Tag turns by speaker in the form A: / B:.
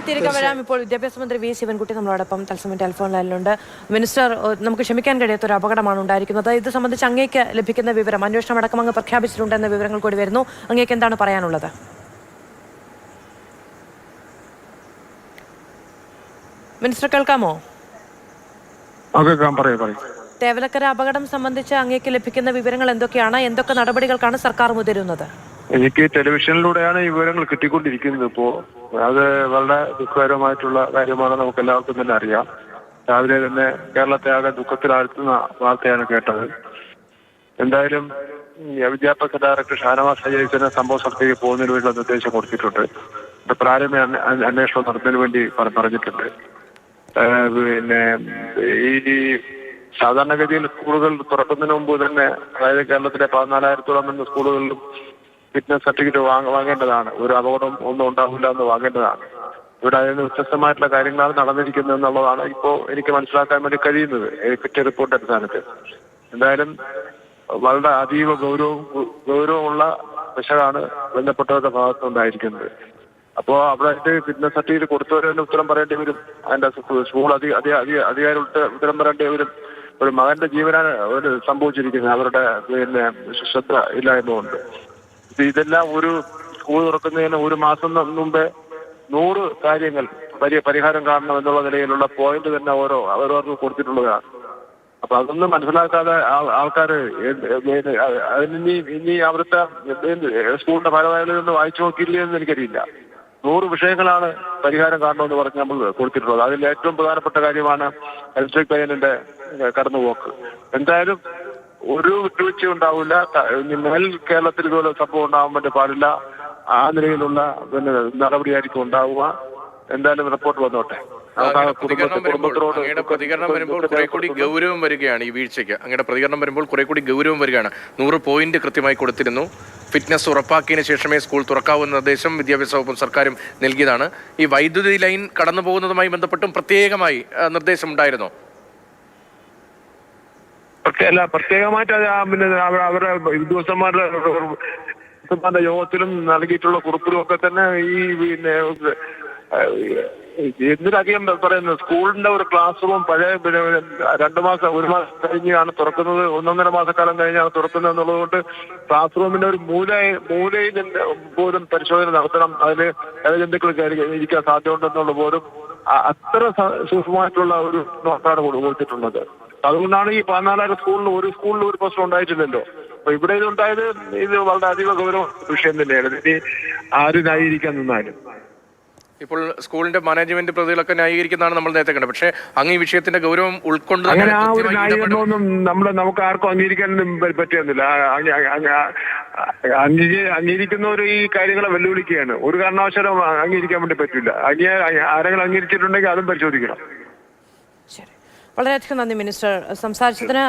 A: തിരികെ വരാം. ഇപ്പോൾ വിദ്യാഭ്യാസ മന്ത്രി വി ശിവൻകുട്ടി നമ്മളോടൊപ്പം തത്സമയ ടെലിഫോൺ ലൈനിലുണ്ട്. മിനിസ്റ്റർ, നമുക്ക് ക്ഷമിക്കാൻ കഴിയാത്ത ഒരു അപകടമാണ് ഉണ്ടായിരിക്കുന്നത്. ഇത് സംബന്ധിച്ച് അങ്ങേക്ക് ലഭിക്കുന്ന വിവരം, അന്വേഷണം അടക്കം അങ്ങ് പ്രഖ്യാപിച്ചിട്ടുണ്ടെന്ന വിവരങ്ങൾ കൂടി വരുന്നു. അങ്ങേക്ക് എന്താണ് പറയാനുള്ളത്? മിനിസ്റ്റർ കേൾക്കാമോ? തേവലക്കര അപകടം സംബന്ധിച്ച് അങ്ങേക്ക് ലഭിക്കുന്ന വിവരങ്ങൾ എന്തൊക്കെയാണ്? എന്തൊക്കെ നടപടികൾക്കാണ് സർക്കാർ മുതിരുന്നത്?
B: എനിക്ക് ടെലിവിഷനിലൂടെയാണ് ഈ വിവരങ്ങൾ കിട്ടിക്കൊണ്ടിരിക്കുന്നത്. ഇപ്പോ അത് വളരെ ദുഃഖകരമായിട്ടുള്ള കാര്യമാണ്, നമുക്ക് എല്ലാവർക്കും തന്നെ അറിയാം. രാവിലെ തന്നെ കേരളത്തെ ആകെ ദുഃഖത്തിലാഴ്ത്തുന്ന വാർത്തയാണ് കേട്ടത്. എന്തായാലും വിദ്യാഭ്യാസ ഡയറക്ടർ ഷാനവാസ് അയ്യപ്പന് സംഭവ സ്ഥലത്തേക്ക് പോകുന്നതിന് വേണ്ടിയുള്ള നിർദ്ദേശം കൊടുത്തിട്ടുണ്ട്. പ്രാഥമിക അന്വേഷണം നടത്തുന്നതിന് വേണ്ടി പറഞ്ഞിട്ടുണ്ട്. പിന്നെ ഈ സാധാരണഗതിയിൽ സ്കൂളുകൾ തുറക്കുന്നതിന് മുമ്പ് തന്നെ, അതായത് കേരളത്തിലെ 14,000-ഓളം സ്കൂളുകളിലും ഫിറ്റ്നസ് സർട്ടിഫിക്കറ്റ് വാങ്ങേണ്ടതാണ്. ഒരു അപകടം ഒന്നും ഉണ്ടാവില്ല എന്ന് വാങ്ങേണ്ടതാണ്. ഇവിടെ അതിന് വ്യത്യസ്തമായിട്ടുള്ള കാര്യങ്ങളാണ് നടന്നിരിക്കുന്നത് എന്നുള്ളതാണ് ഇപ്പോൾ എനിക്ക് മനസ്സിലാക്കാൻ വേണ്ടി കഴിയുന്നത് കിട്ടിയ റിപ്പോർട്ട് അടിസ്ഥാനത്തിൽ. എന്തായാലും വളരെ അതീവ ഗൗരവമുള്ള വിഷയമാണ് ബന്ധപ്പെട്ടവരുടെ ഭാഗത്തുനിന്നുണ്ടായിരിക്കുന്നത്. അപ്പോൾ അവിടെ ഫിറ്റ്നസ് സർട്ടിഫിക്കറ്റ് കൊടുത്തവരെ തന്നെ ഉത്തരം പറയേണ്ടി വരും. അതിന്റെ സ്കൂൾ അധികാരി ഉത്തരം പറയേണ്ടി വരും. ഒരു മകന്റെ ജീവനാണ് സംഭവിച്ചിരിക്കുന്നത് അവരുടെ ശ്രദ്ധ ഇല്ലായ്മ കൊണ്ട്. ഇതെല്ലാം ഒരു സ്കൂൾ തുറക്കുന്നതിന് ഒരു മാസം മുമ്പേ 100 കാര്യങ്ങൾ വലിയ പരിഹാരം കാണണം എന്നുള്ള നിലയിലുള്ള പോയിന്റ് തന്നെ ഓരോർക്കും കൊടുത്തിട്ടുള്ളതാണ്. അപ്പൊ അതൊന്നും മനസ്സിലാക്കാതെ ആൾക്കാർ ഇനി അവിടുത്തെ സ്കൂളിന്റെ ഭാരവാഹികളൊന്നും വായിച്ചു നോക്കിയില്ലേ എന്ന് എനിക്കറിയില്ല. 100 വിഷയങ്ങളാണ് പരിഹാരം കാണണമെന്ന് പറഞ്ഞ് നമ്മൾ കൊടുത്തിട്ടുള്ളത്. അതിൽ ഏറ്റവും പ്രധാനപ്പെട്ട കാര്യമാണ് ഇലക്ട്രിക് ലൈനിന്റെ കടന്നുപോക്ക്. എന്തായാലും ഒരു വിട്ടുവീഴ്ച ഉണ്ടാവില്ല. മേൽ കേരളത്തിൽ ഇതുപോലെ സംഭവം ഉണ്ടാവാൻ വേണ്ടി പാടില്ല. ആ നിലയിലുള്ള നടപടിയായിരിക്കും ഉണ്ടാവുക. എന്തായാലും റിപ്പോർട്ട് വന്നോട്ടെ.
C: പ്രതികരണം വരുമ്പോൾ കുറെ കൂടി ഗൗരവം വരികയാണ് ഈ വീഴ്ചയ്ക്ക്. അങ്ങയുടെ പ്രതികരണം വരുമ്പോൾ കുറെ കൂടി ഗൗരവം വരികയാണ്. 100 പോയിന്റ് കൃത്യമായി കൊടുത്തിരുന്നു. ഫിറ്റ്നസ് ഉറപ്പാക്കിയതിനു ശേഷമേ സ്കൂൾ തുറക്കാവുന്ന നിർദ്ദേശം വിദ്യാഭ്യാസ വകുപ്പും സർക്കാരും നൽകിയതാണ്. ഈ വൈദ്യുതി ലൈൻ കടന്നു പോകുന്നതുമായി ബന്ധപ്പെട്ടും പ്രത്യേകമായി നിർദ്ദേശം ഉണ്ടായിരുന്നോ?
B: പ്രത്യേകമായിട്ട് അവരുടെ ഉദ്യോഗസ്ഥന്മാരുടെ യോഗത്തിലും നൽകിയിട്ടുള്ള കുറിപ്പിലും ഒക്കെ തന്നെ ഈ എന്തിനധികം പറയുന്നത്, സ്കൂളിന്റെ ഒരു ക്ലാസ് റൂം പഴയ 1 മാസം കഴിഞ്ഞാണ് തുറക്കുന്നത്, 1.5 മാസക്കാലം കഴിഞ്ഞാണ് തുറക്കുന്നത് എന്നുള്ളതുകൊണ്ട് ക്ലാസ് റൂമിന്റെ ഒരു മൂലയിൽ പോലും പരിശോധന നടത്തണം. അതിൽ ജന്തുക്കൾ ഇരിക്കാൻ സാധ്യതയുണ്ടെന്നുള്ള പോലും അത്ര സൂക്ഷ്മമായിട്ടുള്ള ഒരു നോട്ടാണ് കൊടുത്തിട്ടുള്ളത്. അതുകൊണ്ടാണ് ഈ 14,000 സ്കൂളിൽ ഒരു പ്രശ്നം ഉണ്ടായിട്ടില്ലല്ലോ. അപ്പൊ ഇവിടെ ഇതുണ്ടായത് വളരെ അധിക ഗൗരവ വിഷയം തന്നെയാണ്. ഇനി ആര് ന്യായീകരിക്കാൻ നിന്നാലും
C: ഇപ്പോൾ സ്കൂളിന്റെ മാനേജ്മെന്റ് പ്രതികളൊക്കെ ന്യായീകരിക്കുന്നതാണ് നമ്മൾ നേരത്തെ കണ്ടത്. പക്ഷേ അങ്ങ് ഈ വിഷയത്തിന്റെ ഗൗരവം ഉൾക്കൊണ്ട്
B: അങ്ങനെ ആ ഒരു ന്യായീകരണമൊന്നും നമുക്ക് ആർക്കും അംഗീകരിക്കാനൊന്നും പറ്റുന്നില്ല. അംഗീകരിക്കുന്നവർ ഈ കാര്യങ്ങളെ വെല്ലുവിളിക്കുകയാണ്. ഒരു കാരണവശാലും അംഗീകരിക്കാൻ വേണ്ടി പറ്റില്ല. ആരെങ്കിലും അംഗീകരിച്ചിട്ടുണ്ടെങ്കിൽ അതും പരിശോധിക്കണം.
A: ശരി, വളരെയധികം നന്ദി മിനിസ്റ്റർ സംസാരിച്ചതിന്.